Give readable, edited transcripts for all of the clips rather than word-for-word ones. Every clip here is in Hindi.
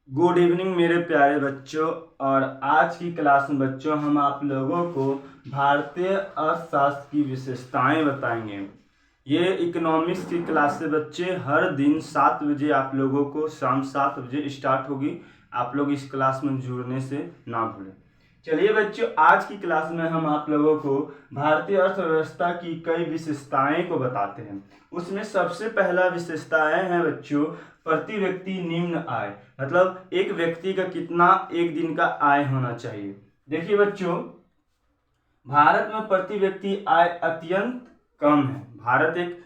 गुड इवनिंग मेरे प्यारे बच्चों। और आज की क्लास में बच्चों हम आप लोगों को भारतीय अर्थशास्त्र की विशेषताएं बताएंगे। ये इकोनॉमिक्स की क्लास से बच्चे हर दिन 7 बजे आप लोगों को शाम 7 बजे स्टार्ट होगी। आप लोग इस क्लास में जुड़ने से ना भूलें। चलिए बच्चों, आज की क्लास में हम आप लोगों को भारतीय अर्थव्यवस्था की कई विशेषताएं को बताते हैं। उसमें सबसे पहला विशेषताएं हैं बच्चों, प्रति व्यक्ति निम्न आय। मतलब एक व्यक्ति का कितना एक दिन का आय होना चाहिए। देखिए बच्चों, भारत में प्रति व्यक्ति आय अत्यंत कम है। भारत एक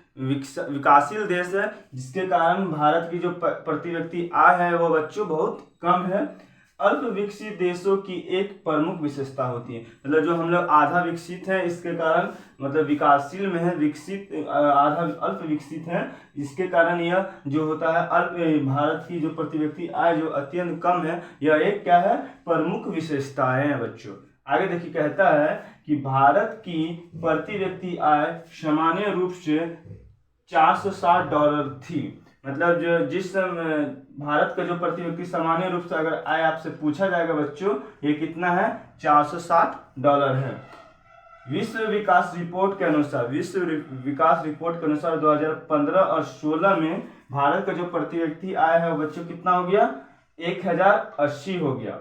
विकासशील देश है, जिसके कारण भारत की जो प्रति व्यक्ति आय है वो बच्चों बहुत कम है। अल्प विकसित देशों की एक प्रमुख विशेषता होती है, मतलब जो हम लोग आधा विकसित है इसके कारण, मतलब विकासशील में है, विकसित आधा अल्प विकसित है, जिसके कारण यह जो होता है अल्प भारत की जो प्रति व्यक्ति आय जो अत्यंत कम है, यह एक क्या है, प्रमुख विशेषताएं हैं बच्चों। आगे देखिए, कहता है कि भारत की प्रति व्यक्ति आय सामान्य रूप से $460 थी। मतलब जो जिस भारत का जो प्रति व्यक्ति सामान्य रूप से अगर आय आपसे पूछा जाएगा बच्चों, ये कितना है, $460 है। विश्व विकास रिपोर्ट के अनुसार 2015 और 16 में भारत का जो प्रति व्यक्ति आय है बच्चों कितना हो गया, 1080 हो गया।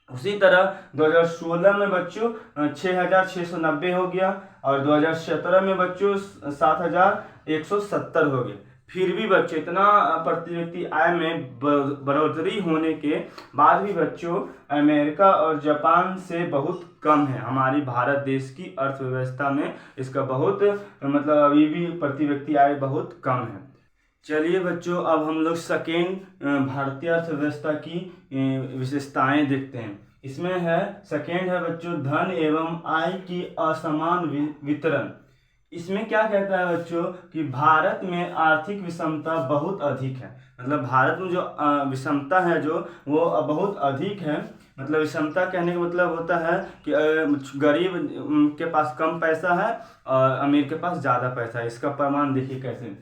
उसी तरह 2016 में बच्चों 6690 हो गया और 2017 में बच्चों 7170 हो गया। फिर भी बच्चों इतना प्रति व्यक्ति आय में बढ़ोतरी होने के बाद भी बच्चों अमेरिका और जापान से बहुत कम है। हमारी भारत देश की अर्थव्यवस्था में इसका बहुत मतलब अभी भी प्रति व्यक्ति आय बहुत कम है। चलिए बच्चों, अब हम लोग सेकेंड भारतीय अर्थव्यवस्था की विशेषताएं देखते हैं। इसमें है सेकेंड है बच्चों, धन एवं आय की असमान वितरण। इसमें क्या कहता है बच्चों कि भारत में आर्थिक विषमता बहुत अधिक है। मतलब भारत में जो विषमता है जो वो बहुत अधिक है। मतलब विषमता कहने का मतलब होता है कि गरीब के पास कम पैसा है और अमीर के पास ज़्यादा पैसा है। इसका प्रमाण देखिए कैसे,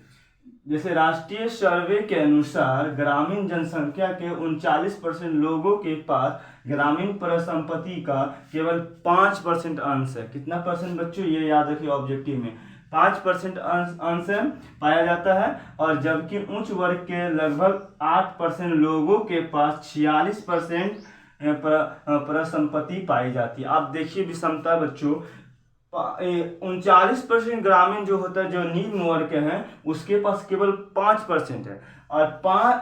जैसे राष्ट्रीय सर्वे के अनुसार ग्रामीण जनसंख्या के 39% लोगों के पास ग्रामीण परिसंपत्ति का केवल 5% अंश है। कितना परसेंट बच्चों, ये याद रखिए ऑब्जेक्टिव में, 5% अंश पाया जाता है। और जबकि उच्च वर्ग के लगभग 8% लोगों के पास 46% परिसंपत्ति पाई जाती है। आप देखिए विषमता बच्चों, 39% ग्रामीण जो होता है, जो निम्न वर्ग के हैं, उसके पास केवल 5% है। और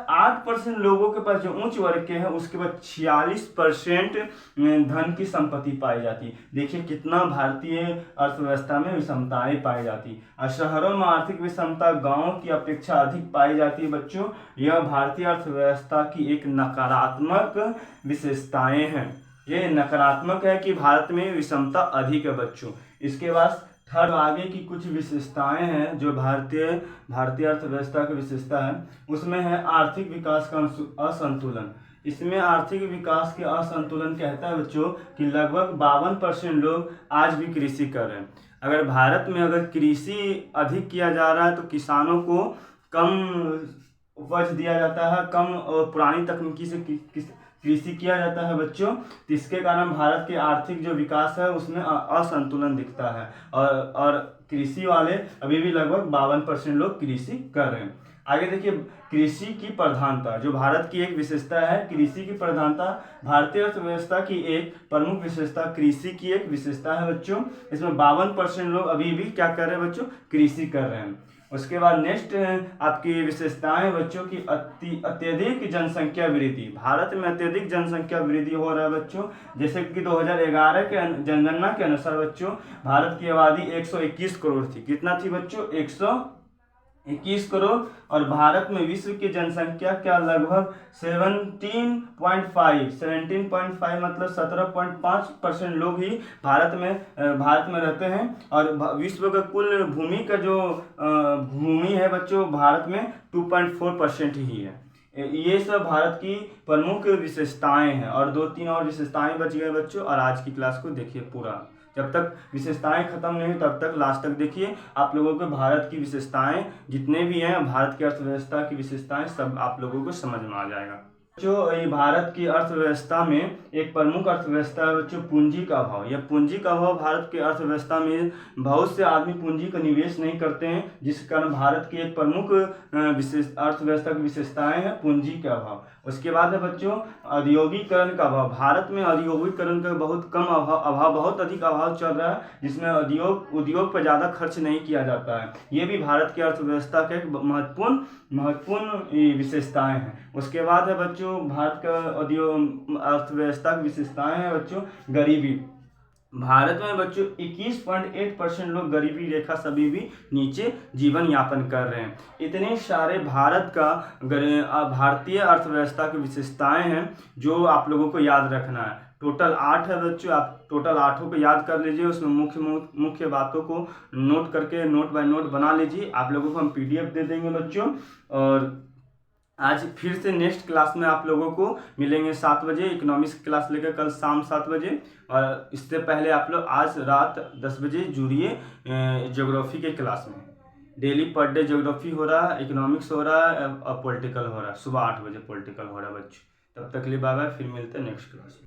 8% लोगों के पास जो उच्च वर्ग के हैं उसके पास 46% धन की संपत्ति पाई जाती है। देखिए कितना भारतीय अर्थव्यवस्था में विषमताएं पाई जाती। और शहरों में आर्थिक विषमता गांवों की अपेक्षा अधिक पाई जाती है बच्चों। यह भारतीय अर्थव्यवस्था की एक नकारात्मक विशेषताएं हैं। ये नकारात्मक है कि भारत में विषमता अधिक है बच्चों। इसके बाद थर्ड आगे की कुछ विशेषताएं हैं जो भारतीय अर्थव्यवस्था की विशेषता है। उसमें है आर्थिक विकास का असंतुलन। इसमें आर्थिक विकास के असंतुलन कहता है बच्चों कि लगभग 52% लोग आज भी कृषि कर रहे हैं। अगर भारत में अगर कृषि अधिक किया जा रहा है तो किसानों को कम उपज दिया जाता है, कम और पुरानी तकनीकी से कृषि किया जाता है बच्चों। तो इसके कारण भारत के आर्थिक जो विकास है उसमें असंतुलन दिखता है। और कृषि वाले अभी भी लगभग 52% लोग कृषि कर रहे हैं। आगे देखिए, कृषि की प्रधानता जो भारत की एक विशेषता है, कृषि की प्रधानता भारतीय अर्थव्यवस्था की एक प्रमुख विशेषता कृषि की एक विशेषता है बच्चों। इसमें 52% लोग अभी भी क्या कर रहे हैं बच्चों, कृषि कर रहे हैं। उसके बाद नेक्स्ट आपकी विशेषताएं बच्चों की अत्यधिक जनसंख्या वृद्धि। भारत में अत्यधिक जनसंख्या वृद्धि हो रहा है बच्चों। जैसे कि 2011 के जनगणना के अनुसार बच्चों भारत की आबादी 121 करोड़ थी। कितना थी बच्चों, 121 करोड़। और भारत में विश्व की जनसंख्या क्या लगभग 17.5 मतलब 17.5% लोग ही भारत में रहते हैं। और विश्व का कुल भूमि का जो भूमि है बच्चों भारत में 2.4% ही है। ये सब भारत की प्रमुख विशेषताएं हैं। और 2-3 और विशेषताएं बच गए बच्चों। और आज की क्लास को देखिए पूरा, जब तक विशेषताएं खत्म नहीं हुई तब तक लास्ट तक देखिए। आप लोगों को भारत की विशेषताएं जितने भी हैं, भारत की अर्थव्यवस्था की विशेषताएं सब आप लोगों को समझ में आ जाएगा। जो ये भारत की अर्थव्यवस्था में एक प्रमुख अर्थव्यवस्था है बच्चों पूंजी का अभाव। यह पूंजी का अभाव भारत की अर्थव्यवस्था में बहुत से आदमी पूंजी का निवेश नहीं करते हैं, जिस कारण भारत की एक प्रमुख विशेष अर्थव्यवस्था की विशेषताएं हैं पूंजी का अभाव। उसके बाद है बच्चों औद्योगिकरण का अभाव। भारत में औद्योगिकरण का बहुत कम अभाव बहुत अधिक अभाव चल रहा है, जिसमें उद्योग पर ज़्यादा खर्च नहीं किया जाता है। ये भी भारत की अर्थव्यवस्था का एक महत्वपूर्ण विशेषताएं हैं। उसके बाद है बच्चों भारत का अर्थव्यवस्था की विशेषताएं हैं बच्चों गरीबी। भारत में बच्चों 21.8% लोग गरीबी रेखा से अभी भी नीचे जीवन यापन कर रहे हैं। इतने सारे भारत का भारतीय अर्थव्यवस्था की विशेषताएं हैं जो आप लोगों को याद रखना है। टोटल 8 है बच्चों, आप टोटल 8 को याद कर लीजिए। उसमें मुख्य बातों को नोट करके नोट बाय नोट बना लीजिए। आप लोगों को हम PDF दे देंगे बच्चों। और आज फिर से नेक्स्ट क्लास में आप लोगों को मिलेंगे 7 बजे, इकोनॉमिक्स क्लास लेकर कल शाम 7 बजे। और इससे पहले आप लोग आज रात 10 बजे जुड़िए ज्योग्राफी के क्लास में। डेली पर डे ज्योग्राफी हो रहा है, इकोनॉमिक्स हो रहा है और पॉलिटिकल हो रहा है। सुबह 8 बजे पॉलिटिकल हो रहा है बच्चों। तब तक के लिए बाय बाय, फिर मिलते हैं नेक्स्ट क्लास में।